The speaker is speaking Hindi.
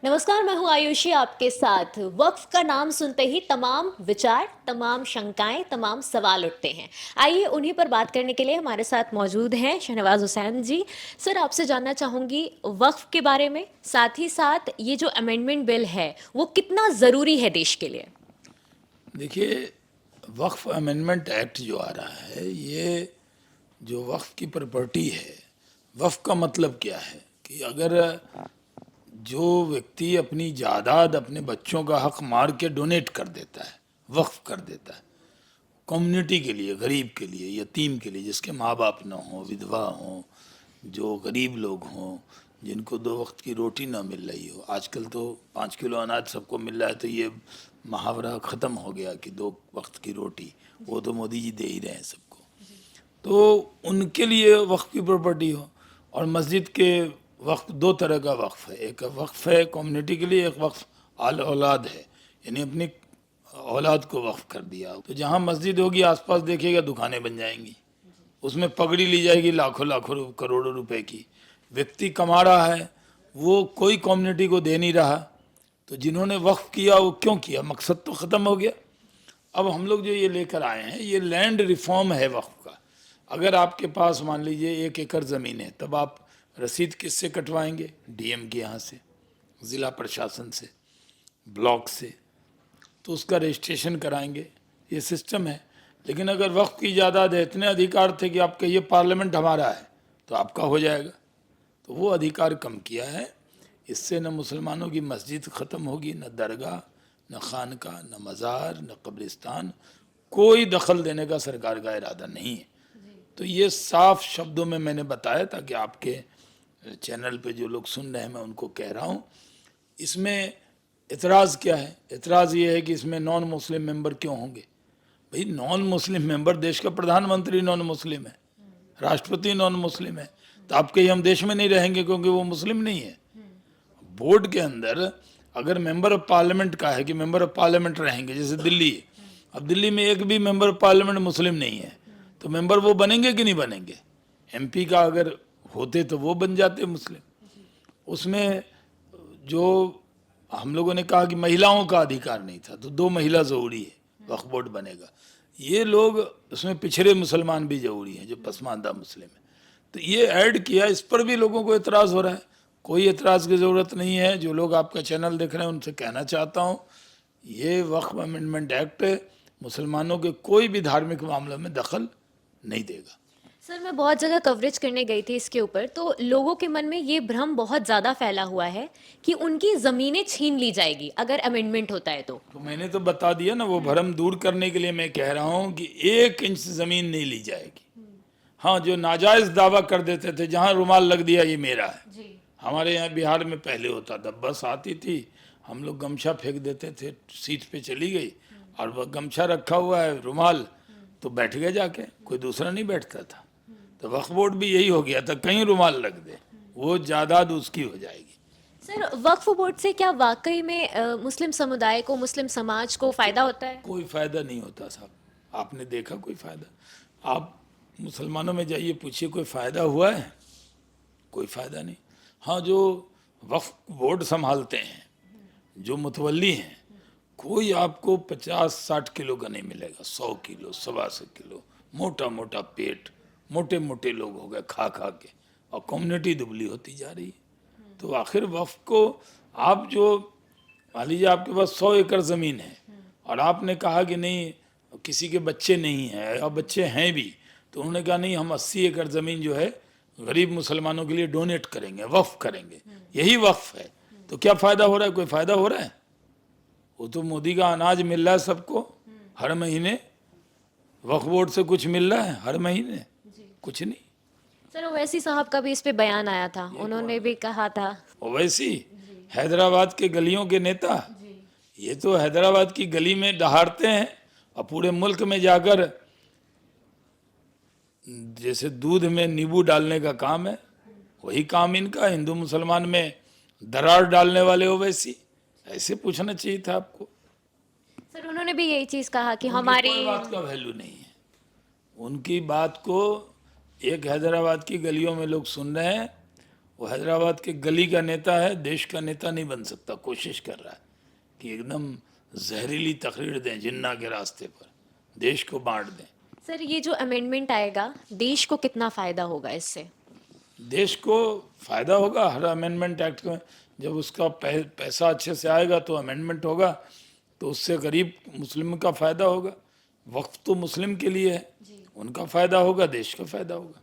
नमस्कार, मैं हूं आयुषी आपके साथ। वक्फ का नाम सुनते ही तमाम विचार, तमाम शंकाएं, तमाम सवाल उठते हैं। आइए उन्हीं पर बात करने के लिए हमारे साथ मौजूद हैं शहनवाज हुसैन जी। सर, आपसे जानना चाहूंगी वक्फ के बारे में, साथ ही साथ ये जो अमेंडमेंट बिल है वो कितना ज़रूरी है देश के लिए। देखिए, वक्फ अमेंडमेंट एक्ट जो आ रहा है, ये जो वक्फ की प्रॉपर्टी है, वक्फ का मतलब क्या है कि अगर जो व्यक्ति अपनी जायदाद अपने बच्चों का हक मार के डोनेट कर देता है, वक्फ कर देता है कम्युनिटी के लिए, गरीब के लिए, यतीम के लिए, जिसके माँ बाप ना हो, विधवा हो, जो गरीब लोग हों, जिनको दो वक्त की रोटी ना मिल रही हो। आजकल तो 5 किलो अनाज सबको मिल रहा है, तो ये मुहावरा ख़त्म हो गया कि दो वक्त की रोटी, वो तो मोदी जी दे ही रहे हैं सबको। तो उनके लिए वक्फ की प्रॉपर्टी हो। और मस्जिद के वक्फ, दो तरह का वक्फ है, एक वक्फ है कम्युनिटी के लिए, एक वक्फ आल औलाद है, यानी अपनी औलाद को वक्फ कर दिया। तो जहाँ मस्जिद होगी आसपास देखिएगा दुकानें बन जाएंगी, उसमें पगड़ी ली जाएगी लाखों लाखों करोड़ों रुपए की। व्यक्ति कमा रहा है, वो कोई कम्युनिटी को दे नहीं रहा। तो जिन्होंने वक्फ किया वो क्यों किया, मकसद तो ख़त्म हो गया। अब हम लोग जो ये लेकर आए हैं, ये लैंड रिफॉर्म है वक्फ का। अगर आपके पास मान लीजिए 1 एकड़ ज़मीन है, तब आप रसीद किससे कटवाएंगे? डीएम के यहाँ से, ज़िला प्रशासन से, ब्लॉक से, तो उसका रजिस्ट्रेशन कराएंगे, ये सिस्टम है। लेकिन अगर वक्फ की जायदाद है, इतने अधिकार थे कि आप कहिए पार्लियामेंट हमारा है, तो आपका हो जाएगा। तो वो अधिकार कम किया है। इससे न मुसलमानों की मस्जिद ख़त्म होगी, न दरगाह, न खानका, न मज़ार, न कब्रिस्तान, कोई दखल देने का सरकार का इरादा नहीं है। तो ये साफ शब्दों में मैंने बताया ताकि आपके चैनल पे जो लोग सुन रहे हैं, मैं उनको कह रहा हूँ। इसमें इतराज़ क्या है? इतराज़ ये है कि इसमें नॉन मुस्लिम मेंबर क्यों होंगे। भाई, नॉन मुस्लिम मेंबर, देश का प्रधानमंत्री नॉन मुस्लिम है, राष्ट्रपति नॉन मुस्लिम है, तो आप कहीं हम देश में नहीं रहेंगे क्योंकि वो मुस्लिम नहीं है। बोर्ड के अंदर अगर मेंबर ऑफ पार्लियामेंट का है कि मेंबर ऑफ पार्लियामेंट रहेंगे, जैसे दिल्ली है, अब दिल्ली में एक भी मेंबर ऑफ पार्लियामेंट मुस्लिम नहीं है, तो मेंबर वो बनेंगे कि नहीं बनेंगे? एमपी का अगर होते तो वो बन जाते मुस्लिम। उसमें जो हम लोगों ने कहा कि महिलाओं का अधिकार नहीं था, तो 2 महिला ज़रूरी है, वक्फ बोर्ड बनेगा। ये लोग, उसमें पिछड़े मुसलमान भी ज़रूरी हैं जो पसमानदा मुस्लिम है, तो ये ऐड किया। इस पर भी लोगों को इतराज़ हो रहा है। कोई इतराज़ की ज़रूरत नहीं है। जो लोग आपका चैनल देख रहे हैं उनसे कहना चाहता हूँ, ये वक्फ अमेंडमेंट एक्ट मुसलमानों के कोई भी धार्मिक मामले में दखल नहीं देगा। सर, मैं बहुत जगह कवरेज करने गई थी इसके ऊपर, तो लोगों के मन में ये भ्रम बहुत ज़्यादा फैला हुआ है कि उनकी ज़मीनें छीन ली जाएगी अगर अमेंडमेंट होता है तो। मैंने तो बता दिया ना, वो भरम दूर करने के लिए मैं कह रहा हूँ कि 1 इंच ज़मीन नहीं ली जाएगी। हाँ, जो नाजायज़ दावा कर देते थे, जहाँ रुमाल लग दिया ये मेरा है। हमारे यहाँ बिहार में पहले होता था, बस आती थी, हम लोग गमछा फेंक देते थे, सीट पे चली गई और वह गमछा रखा हुआ है, रुमाल, तो बैठ गए जाके, कोई दूसरा नहीं बैठता था। तो वक्फ बोर्ड भी यही हो गया था, कहीं रुमाल लग दे, वो जायदाद उसकी हो जाएगी। सर, वक्फ बोर्ड से क्या वाकई में मुस्लिम समुदाय को, मुस्लिम समाज को फायदा होता है? कोई फ़ायदा नहीं होता साहब। आपने देखा कोई फ़ायदा? आप मुसलमानों में जाइए, पूछिए कोई फ़ायदा हुआ है? कोई फ़ायदा नहीं। हाँ, जो वक्फ बोर्ड संभालते हैं, जो मुतवल्ली हैं, कोई आपको 50-60 किलो का नहीं मिलेगा, 100 किलो, 125 किलो, मोटा मोटा पेट, मोटे मोटे लोग हो गए खा खा के, और कम्युनिटी दुबली होती जा रही है। तो आखिर वक्फ को, आप जो मान लीजिए आपके पास 100 एकड़ ज़मीन है और आपने कहा कि नहीं, किसी के बच्चे नहीं हैं और बच्चे हैं भी, तो उन्होंने कहा नहीं, हम 80 एकड़ ज़मीन जो है गरीब मुसलमानों के लिए डोनेट करेंगे, वक्फ करेंगे, यही वक्फ है। तो क्या फ़ायदा हो रहा है? कोई फ़ायदा हो रहा है? वो तो मोदी का अनाज मिल रहा है सबको हर महीने, वक्फ बोर्ड से कुछ मिल रहा है हर महीने? कुछ नहीं। सर, ओवैसी साहब का भी इस पे बयान आया था, उन्होंने भी कहा था। ओवैसी हैदराबाद के गलियों के नेता, ये तो हैदराबाद की गली में दहाड़ते हैं और पूरे मुल्क में जाकर जैसे दूध में नींबू डालने का काम है, वही काम इनका। हिंदू मुसलमान में दरार डालने वाले ओवैसी, ऐसे पूछना चाहिए था आपको। सर, उन्होंने भी यही चीज़ कहा कि उनकी हमारी। कोई बात का वैल्यू नहीं है। उनकी बात को एक हैदराबाद की गलियों में लोग सुन रहे हैं, वो हैदराबाद के गली का नेता है, देश का नेता नहीं बन सकता। कोशिश कर रहा है कि एकदम जहरीली तकरीर दें जिन्ना के रास्ते पर, देश को बांट दें। सर ये जो अमेंडमेंट आएगा देश को कितना फायदा होगा इससे? देश को फायदा होगा हर अमेंडमेंट एक्ट में। जब उसका पैसा अच्छे से आएगा तो अमेंडमेंट होगा, तो उससे गरीब मुस्लिम का फायदा होगा। वक्फ तो मुस्लिम के लिए है, उनका फायदा होगा, देश का फायदा होगा।